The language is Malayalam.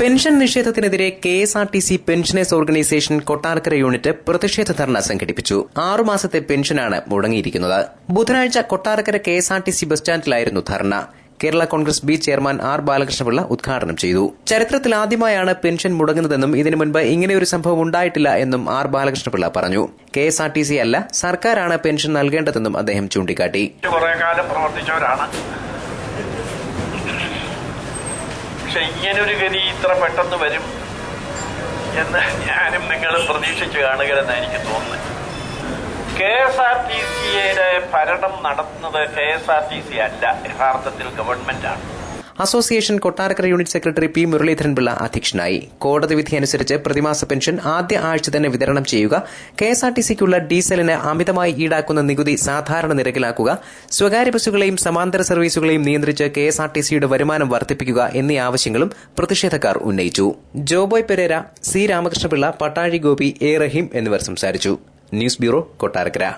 പെൻഷൻ നിഷേധത്തിനെതിരെ KSRTC pensioners organisation Kottarakkara unit പ്രതിഷേധ ധർണ സംഘടിപ്പിച്ചു. 6 മാസത്തെ പെൻഷനാണ് മുടങ്ങിയിരിക്കുന്നത്. ബുധനാഴ്ച കൊട്ടാരക്കര കെഎസ്ആർടിസി ബസ് സ്റ്റാൻഡിലായിരുന്നു ധർണ. Kerala Congress B chairman R Balakrishnapillai ഉദ്ഘാടനം ചെയ്തു. ചരിത്രത്തിൽ ആദ്യമായാണ് പെൻഷൻ മുടങ്ങുന്നതെന്നും ഇതിനു മുൻപ് ഇങ്ങനെയൊരു സംഭവം ഉണ്ടായിട്ടില്ല എന്നും ആർ ബാലകൃഷ്ണപിള്ള പറഞ്ഞു. കെഎസ്ആർടിസി അല്ല, സർക്കാരാണ് പെൻഷൻ നൽകേണ്ടതെന്നും അദ്ദേഹം ചൂണ്ടിക്കാട്ടി. പക്ഷെ ഇങ്ങനൊരു ഗതി ഇത്ര പെട്ടെന്ന് വരും എന്ന് ഞാനും നിങ്ങളും പ്രതീക്ഷിച്ചു കാണുകയെന്ന് എനിക്ക് തോന്നുന്നു. കെഎസ്ആർടിസിയുടെ ഭരണം നടത്തുന്നത് കെഎസ്ആർടിസി അല്ല, യഥാർത്ഥത്തിൽ ഗവൺമെന്റാണ്. Association Kottarakkara unit secretary P Muraleedharan Pillai അധ്യക്ഷനായി. കോടതി വിധി അനുസരിച്ച് പ്രതിമാസ പെൻഷൻ ആദ്യ ആഴ്ച തന്നെ വിതരണം ചെയ്യുക, കെഎസ്ആർടിസിക്കുള്ള ഡീസലിന് അമിതമായി ഈടാക്കുന്ന നികുതി സാധാരണ നിരക്കിലാക്കുക, സ്വകാര്യ ബസ്സുകളെയും സമാന്തര സർവീസുകളെയും നിയന്ത്രിച്ച് കെഎസ്ആർടിസിയുടെ വരുമാനം വർദ്ധിപ്പിക്കുക എന്നീ ആവശ്യങ്ങളും പ്രതിഷേധക്കാർ ഉന്നയിച്ചു. ജോബോയ് പെരേര, സി രാമകൃഷ്ണപിള്ള, പട്ടാഴി ഗോപി, എ റഹീം എന്നിവർ സംസാരിച്ചു. News bureau, Kottarakkara.